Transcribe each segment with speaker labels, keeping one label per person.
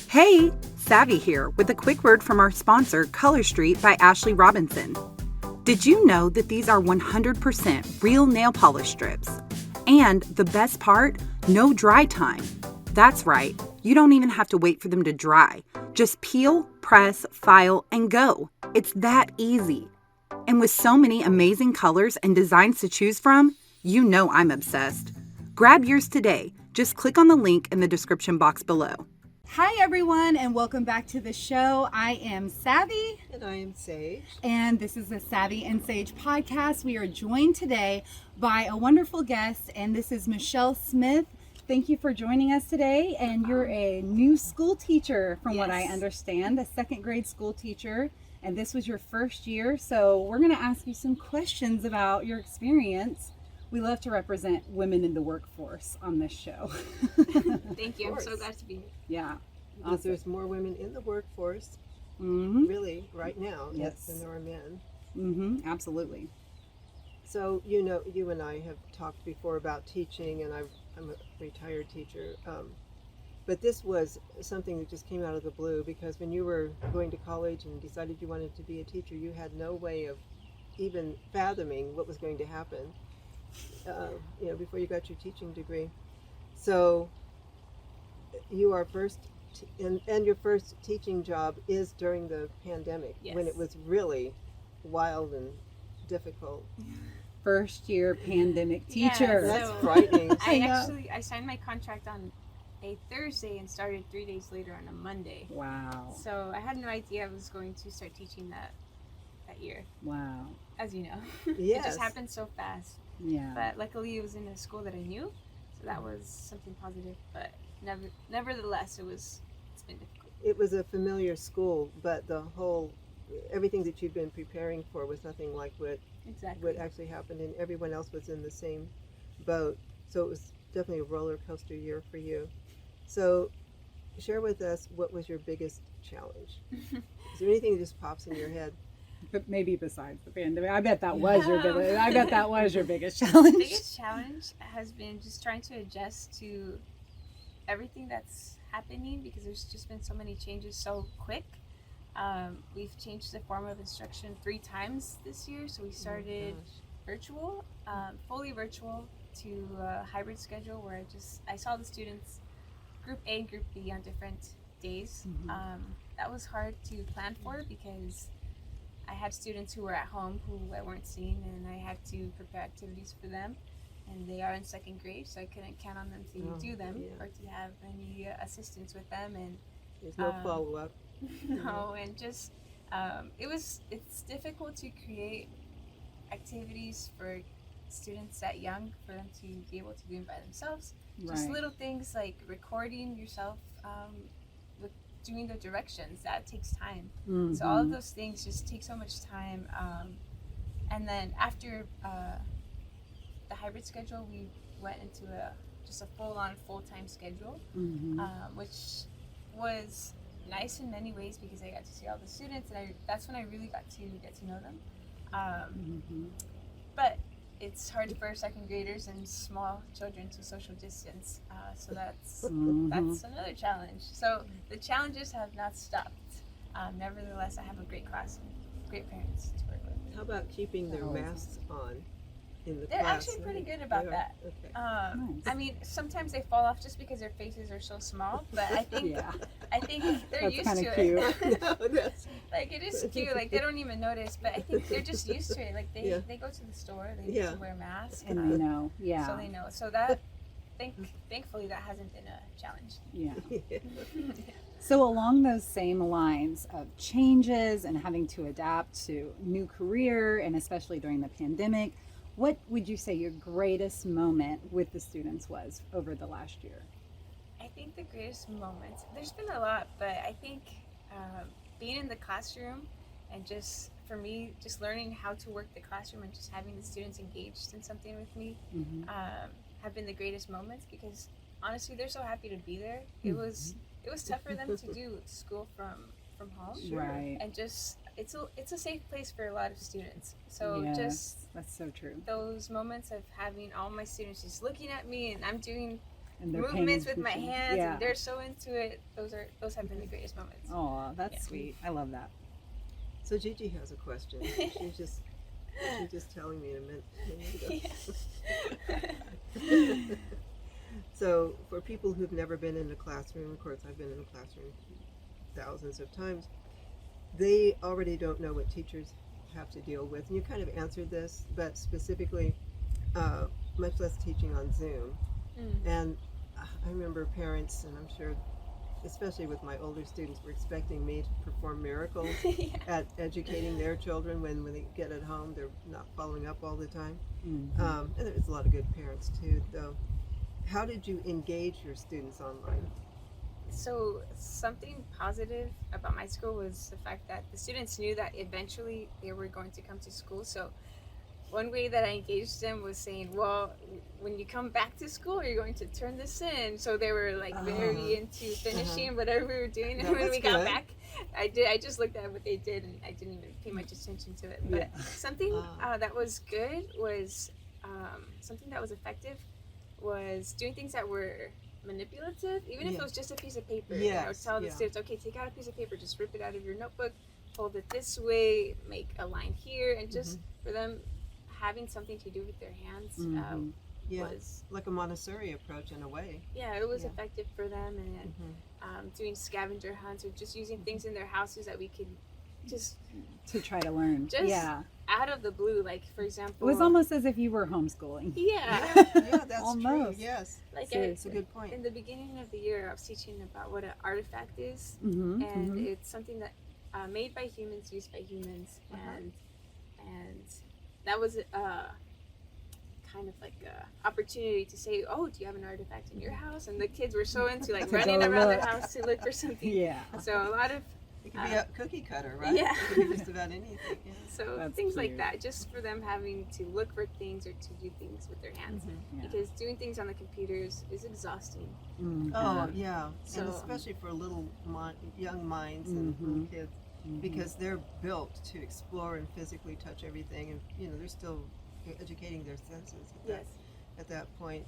Speaker 1: Hey, Savvy here with a quick word from our sponsor, Color Street by Ashlee Robinson. Did you know that these are 100% real nail polish strips? And the best part, no dry time. That's right, you don't even have to wait for them to dry. Just peel, press, file, and go. It's that easy. And with so many amazing colors and designs to choose from, you know I'm obsessed. Grab yours today. Just click on the link in the description box below. Hi everyone, and welcome back to the show. I am Savvy.
Speaker 2: And I am Sage.
Speaker 1: And this is the Savvy and Sage podcast. We are joined today by a wonderful guest, and this is Michelle Smith. Thank you for joining us today. And you're a new school teacher, from what I understand, a second grade school teacher. And this was your first year. So we're going to ask you some questions about your experience. We love to represent women in the workforce on this show.
Speaker 3: Thank you. I'm so glad to be here.
Speaker 1: Yeah.
Speaker 2: Because
Speaker 1: Awesome.
Speaker 2: there's more women in the workforce, really, right now,
Speaker 1: Yes.
Speaker 2: than there are men.
Speaker 1: Absolutely.
Speaker 2: So, you know, you and I have talked before about teaching, and I'm a retired teacher. But this was something that just came out of the blue, because when you were going to college and decided you wanted to be a teacher, you had no way of even fathoming what was going to happen. Before you got your teaching degree. So you are and your first teaching job is during the pandemic, when it was really wild and difficult.
Speaker 1: First year pandemic teacher.
Speaker 3: Yeah,
Speaker 2: That's frightening.
Speaker 3: I signed my contract on a Thursday and started 3 days later on a Monday.
Speaker 1: Wow.
Speaker 3: So I had no idea I was going to start teaching that year.
Speaker 1: Wow.
Speaker 3: As you know.
Speaker 2: Yes.
Speaker 3: It just happened so fast.
Speaker 1: Yeah.
Speaker 3: But luckily it was in a school that I knew, so that was something positive. But nevertheless, it's been difficult.
Speaker 2: It was a familiar school, but everything that you'd been preparing for was nothing like what actually happened, and everyone else was in the same boat. So it was definitely a roller coaster year for you. So share with us, what was your biggest challenge? Is there anything that just pops in your head?
Speaker 1: But maybe besides the pandemic, I bet that was your biggest. I bet that was your biggest challenge.
Speaker 3: The biggest challenge has been just trying to adjust to everything that's happening, because there's just been so many changes so quick. We've changed the form of instruction 3 times this year. So we started virtual, fully virtual, to a hybrid schedule where I saw the students, Group A and Group B, on different days. That was hard to plan for, because I had students who were at home who I weren't seeing, and I had to prepare activities for them, and they are in second grade, so I couldn't count on them to do them or to have any assistance with them. And
Speaker 2: there's no follow-up.
Speaker 3: No, and just it's difficult to create activities for students that young, for them to be able to do them by themselves. Just little things like recording yourself, doing the directions, that takes time. So all of those things just take so much time. And then after the hybrid schedule, we went into just a full-on full-time schedule, which was nice in many ways, because I got to see all the students, and that's when I really got to get to know them. But it's hard for second graders and small children to social distance, so that's another challenge. So the challenges have not stopped. Nevertheless, I have a great class and great parents to work with.
Speaker 2: How about keeping their masks on in the
Speaker 3: They're
Speaker 2: class?
Speaker 3: actually pretty good about that.
Speaker 2: Okay.
Speaker 1: Nice.
Speaker 3: I mean, sometimes they fall off just because their faces are so small, but I think they're
Speaker 1: That's
Speaker 3: used
Speaker 1: kinda
Speaker 3: to
Speaker 1: cute.
Speaker 3: it.
Speaker 2: No, that's,
Speaker 3: Like, it is cute. Like, they don't even notice, but I think they're just used to it. Like, they go to the store, they need to wear masks,
Speaker 1: And they know. Yeah.
Speaker 3: so they know. So that thankfully that hasn't been a challenge.
Speaker 1: Yeah. So along those same lines of changes and having to adapt to new career, and especially during the pandemic, what would you say your greatest moment with the students was over the last year?
Speaker 3: I think the greatest moment, there's been a lot, but I think being in the classroom and just, for me, just learning how to work the classroom and just having the students engaged in something with me have been the greatest moments, because honestly, they're so happy to be there. It was tough for them to do school from home,
Speaker 4: Right.
Speaker 3: and just it's a safe place for a lot of students. So
Speaker 4: Yes,
Speaker 3: just
Speaker 4: that's so true.
Speaker 3: those moments of having all my students just looking at me and I'm doing
Speaker 4: And they're paying
Speaker 3: movements with my
Speaker 4: attention.
Speaker 3: hands
Speaker 4: Yeah.
Speaker 3: and they're so into it. Those have been the greatest moments.
Speaker 4: Oh, that's
Speaker 3: Yeah.
Speaker 4: sweet. I love that.
Speaker 2: So Gigi has a question. She's just telling me a minute ago. So for people who've never been in a classroom, of course I've been in a classroom thousands of times, they already don't know what teachers have to deal with. And you kind of answered this, but specifically, much less teaching on Zoom. And I remember parents, and I'm sure especially with my older students, were expecting me to perform miracles at educating their children when they get at home. They're not following up all the time. And there's a lot of good parents too, though. How did you engage your students online?
Speaker 3: So something positive about my school was the fact that the students knew that eventually they were going to come to school. So one way that I engaged them was saying, well, when you come back to school, you're going to turn this in. So they were like very into finishing whatever we were doing. And when we got back, I just looked at what they did and I didn't even pay much attention to it. But something that was good was, something that was effective was doing things that were manipulative, even if it was just a piece of paper. I would tell the students, okay, take out a piece of paper, just rip it out of your notebook, fold it this way, make a line here, and just for them having something to do with their hands was
Speaker 2: like a Montessori approach in a way.
Speaker 3: it was effective for them. And doing scavenger hunts or just using things in their houses that we could just
Speaker 4: to try to learn.
Speaker 3: just out of the blue, like for example,
Speaker 4: It was almost as if you were homeschooling.
Speaker 2: Yeah, that's
Speaker 4: Almost.
Speaker 2: true. Yes,
Speaker 3: like
Speaker 2: it's a good point.
Speaker 3: in the beginning of the year I was teaching about what an artifact is,
Speaker 4: Mm-hmm,
Speaker 3: and it's something that made by humans, used by humans, and that was kind of like a opportunity to say, oh, do you have an artifact in your house? And the kids were so into like
Speaker 4: To
Speaker 3: running
Speaker 4: go
Speaker 3: around
Speaker 4: look.
Speaker 3: the house to look for something.
Speaker 4: Yeah.
Speaker 3: So a lot of
Speaker 2: It could be a cookie cutter, right?
Speaker 3: Yeah.
Speaker 2: It could be just about anything. Yeah.
Speaker 3: so
Speaker 4: That's
Speaker 3: things like
Speaker 4: cute.
Speaker 3: that, just for them having to look for things or to do things with their hands,
Speaker 4: Yeah.
Speaker 3: because doing things on the computers is exhausting.
Speaker 4: Mhm.
Speaker 2: Oh, yeah.
Speaker 3: So-
Speaker 2: And especially for little young minds and little kids, because they're built to explore and physically touch everything, and they're still educating their senses at that point.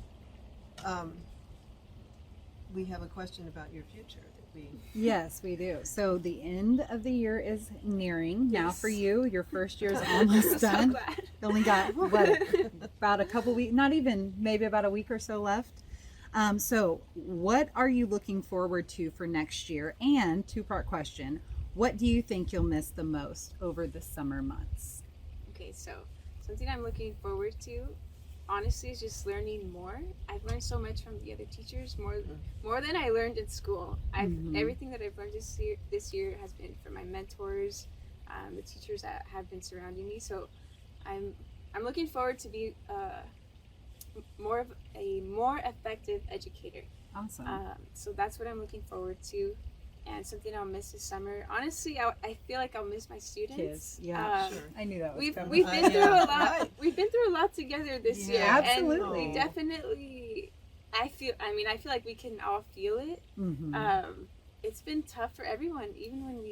Speaker 2: We have a question about your future that we
Speaker 4: Yes, we do. So the end of the year is nearing now for
Speaker 3: Yes.
Speaker 4: you. Your first year is almost
Speaker 3: I'm so
Speaker 4: done.
Speaker 3: glad.
Speaker 4: You only got about a couple weeks, not even, maybe about a week or so left. So what are you looking forward to for next year? And two-part question, what do you think you'll miss the most over the summer months?
Speaker 3: Okay, so something I'm looking forward to, honestly, is just learning more. I've learned so much from the other teachers, more than I learned in school. Everything that I've learned this year has been from my mentors, the teachers that have been surrounding me. So I'm looking forward to be more of a more effective educator.
Speaker 4: Awesome.
Speaker 3: So that's what I'm looking forward to. And something I'll miss this summer. Honestly, I feel like I'll miss my students.
Speaker 4: Kids. Yeah,
Speaker 2: Sure.
Speaker 4: I knew that was
Speaker 3: We've
Speaker 4: coming.
Speaker 3: been through a lot.
Speaker 2: Right.
Speaker 3: We've been through a lot together this year.
Speaker 4: Absolutely.
Speaker 3: And we definitely. I feel like we can all feel it.
Speaker 4: Mhm.
Speaker 3: It's been tough for everyone. Even when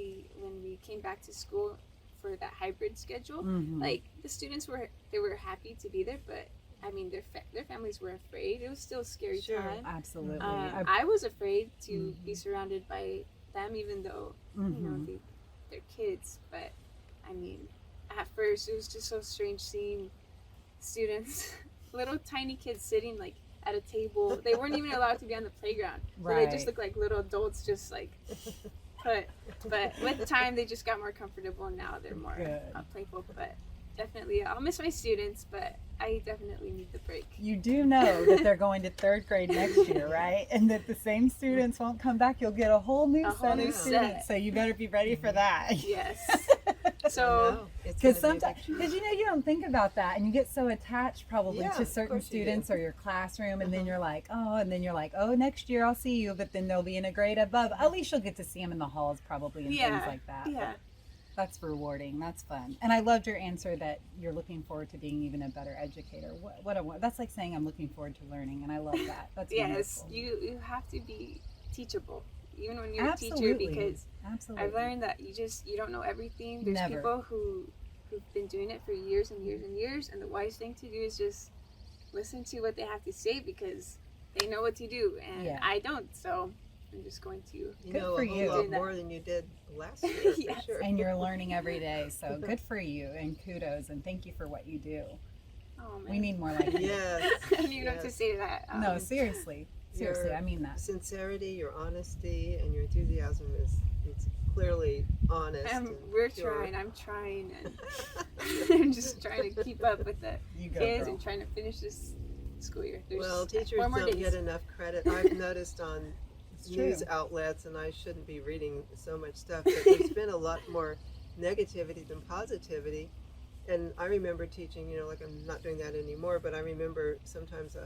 Speaker 3: we came back to school for that hybrid schedule,
Speaker 4: Mhm.
Speaker 3: like the students were happy to be there, but I mean their families were afraid. It was still a scary
Speaker 2: Sure.
Speaker 3: time.
Speaker 4: Absolutely.
Speaker 3: I was afraid to be surrounded by them, even though they're kids. But I mean, at first it was just so strange seeing students, little tiny kids sitting like at a table. They weren't even allowed to be on the playground, so they just
Speaker 4: Right.
Speaker 3: looked like little adults, just like but with time they just got more comfortable, and now they're more
Speaker 4: Good.
Speaker 3: playful. But definitely I'll miss my students, but I definitely need the break.
Speaker 4: You do know that they're going to third grade next year, right? And that the same students won't come back. You'll get a whole new
Speaker 3: A whole
Speaker 4: set
Speaker 3: new
Speaker 4: of
Speaker 3: set.
Speaker 4: students. So you better be ready for that.
Speaker 3: Yes. So
Speaker 4: because sometimes, because you don't think about that, and you get so attached probably
Speaker 2: Yeah,
Speaker 4: to
Speaker 2: of
Speaker 4: certain
Speaker 2: course you
Speaker 4: students
Speaker 2: do.
Speaker 4: or your classroom, and then you're like, oh, next year I'll see you, but then they'll be in a grade above. At least you'll get to see them in the halls probably and things like that.
Speaker 3: Yeah.
Speaker 4: That's rewarding. That's fun. And I loved your answer that you're looking forward to being even a better educator. That's like saying I'm looking forward to learning, and I love that. That's
Speaker 3: Yes,
Speaker 4: wonderful.
Speaker 3: you have to be teachable, even when you're
Speaker 4: Absolutely.
Speaker 3: a teacher, because
Speaker 4: Absolutely.
Speaker 3: I've learned that you don't know everything. There's
Speaker 4: Never.
Speaker 3: people who've been doing it for years and years and years, and the wise thing to do is just listen to what they have to say because they know what to do, and I don't. So I'm just going to.
Speaker 2: You
Speaker 4: Good
Speaker 2: know
Speaker 4: for
Speaker 2: a whole
Speaker 4: you.
Speaker 2: lot more than you did last year,
Speaker 3: Yes.
Speaker 2: for sure.
Speaker 4: And you're learning every day, so good for you, and kudos, and thank you for what you do.
Speaker 3: Oh man,
Speaker 4: We need more like you.
Speaker 2: Yes.
Speaker 3: I don't even know what to say to that.
Speaker 4: No, seriously,
Speaker 2: Your
Speaker 4: I mean that.
Speaker 2: sincerity, your honesty, and your enthusiasm it's clearly honest.
Speaker 3: And
Speaker 2: and
Speaker 3: we're
Speaker 2: pure.
Speaker 3: trying. I'm trying, and I'm just trying to keep up with the
Speaker 4: You go,
Speaker 3: kids
Speaker 4: girl.
Speaker 3: and trying to finish this school year. There's
Speaker 2: Well, teachers
Speaker 3: 4 more
Speaker 2: don't
Speaker 3: days.
Speaker 2: get enough credit. I've noticed on
Speaker 4: It's
Speaker 2: news
Speaker 4: true.
Speaker 2: outlets, and I shouldn't be reading so much stuff, but there's been a lot more negativity than positivity. And I remember teaching, like I'm not doing that anymore, but I remember sometimes,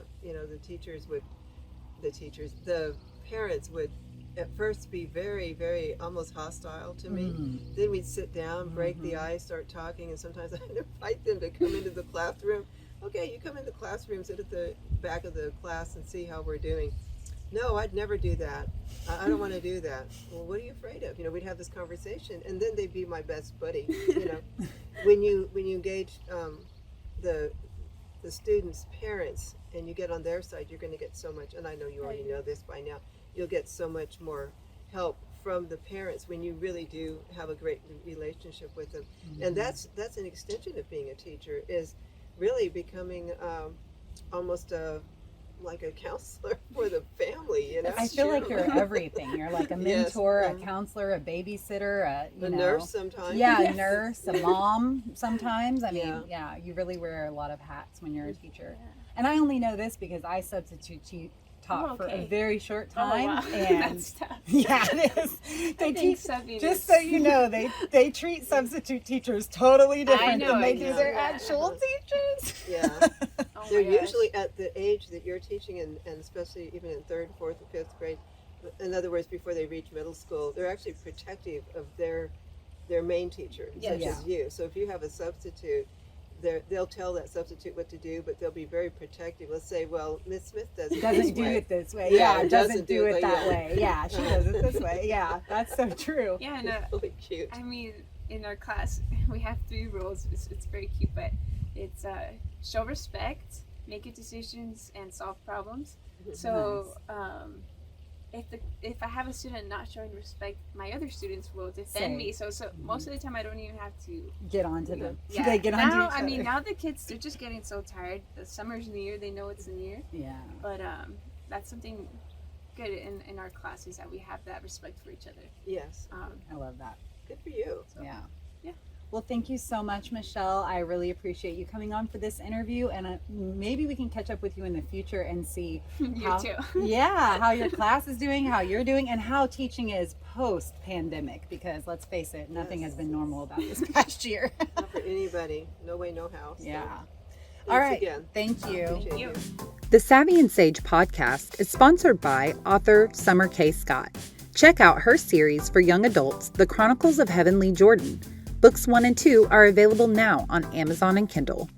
Speaker 2: the parents would at first be very, very almost hostile to me.
Speaker 4: Mm.
Speaker 2: Then we'd sit down, break the ice, start talking, and sometimes I'd invite them to come into the classroom. Okay, you come in the classroom, sit at the back of the class and see how we're doing. No, I'd never do that. I don't want to do that. Well, what are you afraid of? We'd have this conversation, and then they'd be my best buddy. When you engage the students' parents and you get on their side, you're going to get so much. And I know you already know this by now. You'll get so much more help from the parents when you really do have a great relationship with them. And that's an extension of being a teacher, is really becoming almost like a counselor for the family.
Speaker 4: I feel like you're everything. You're like a
Speaker 2: Yes.
Speaker 4: mentor, a counselor, a babysitter,
Speaker 2: a nurse sometimes.
Speaker 4: Yeah,
Speaker 3: Yes.
Speaker 4: a nurse, a mom sometimes. I mean,
Speaker 2: Yeah.
Speaker 4: yeah, you really wear a lot of hats when you're a teacher.
Speaker 3: Yeah.
Speaker 4: And I only know this because I taught
Speaker 3: Oh,
Speaker 4: for a
Speaker 3: okay.
Speaker 4: very short
Speaker 3: Oh,
Speaker 4: time.
Speaker 3: wow.
Speaker 4: And
Speaker 3: That's tough.
Speaker 4: yeah, it is.
Speaker 3: I
Speaker 4: They
Speaker 3: think
Speaker 4: teach,
Speaker 3: subbing
Speaker 4: just
Speaker 3: is-
Speaker 4: so you know, they treat substitute teachers totally different
Speaker 3: know,
Speaker 4: than they
Speaker 3: I
Speaker 4: do
Speaker 3: know.
Speaker 4: their
Speaker 3: Yeah.
Speaker 4: actual teachers.
Speaker 2: Yeah.
Speaker 3: Oh
Speaker 2: They're
Speaker 3: my gosh.
Speaker 2: usually at the age that you're teaching, and especially even in 3rd, 4th, and 5th grade. In other words, before they reach middle school, they're actually protective of their main teacher, such
Speaker 3: Yes.
Speaker 2: as you. So if you have a substitute, they'll tell that substitute what to do, but they'll be very protective. Let's say, well, Miss Smith does it
Speaker 4: Doesn't
Speaker 2: this
Speaker 4: do
Speaker 2: way.
Speaker 4: it this way.
Speaker 2: Yeah,
Speaker 4: Yeah, doesn't do it that way. Yeah, she does it this way. Yeah, that's so true.
Speaker 3: Yeah, and
Speaker 2: It's really cute.
Speaker 3: I mean, in our class, we have 3 rules. It's very cute, but it's show respect, make good decisions, and solve problems. So, if I have a student not showing respect, my other students will defend
Speaker 4: Say.
Speaker 3: me. So most of the time, I don't even have to.
Speaker 4: Get onto them.
Speaker 3: Yeah.
Speaker 4: They get onto
Speaker 3: now,
Speaker 4: each
Speaker 3: I mean,
Speaker 4: other.
Speaker 3: now the kids, they're just getting so tired. The summer's near. They know it's near.
Speaker 4: Yeah.
Speaker 3: But that's something good in our classes, that we have that respect for each other.
Speaker 2: Yes.
Speaker 4: I love that.
Speaker 2: Good for you.
Speaker 4: Yeah.
Speaker 3: Yeah.
Speaker 4: Well, thank you so much, Michelle. I really appreciate you coming on for this interview, and maybe we can catch up with you in the future and see
Speaker 3: You
Speaker 4: how,
Speaker 3: too.
Speaker 4: yeah, how your class is doing, how you're doing, and how teaching is post-pandemic. Because let's face it, nothing
Speaker 2: Yes.
Speaker 4: has been normal about this past year.
Speaker 2: Not for anybody. No way, no how. So
Speaker 4: Yeah.
Speaker 2: thanks
Speaker 4: All right.
Speaker 2: again.
Speaker 4: Thank you.
Speaker 2: Appreciate
Speaker 3: you.
Speaker 1: The Savvy and Sage podcast is sponsored by author Summer K. Scott. Check out her series for young adults, The Chronicles of Heavenly Jordan. Books 1 and 2 are available now on Amazon and Kindle.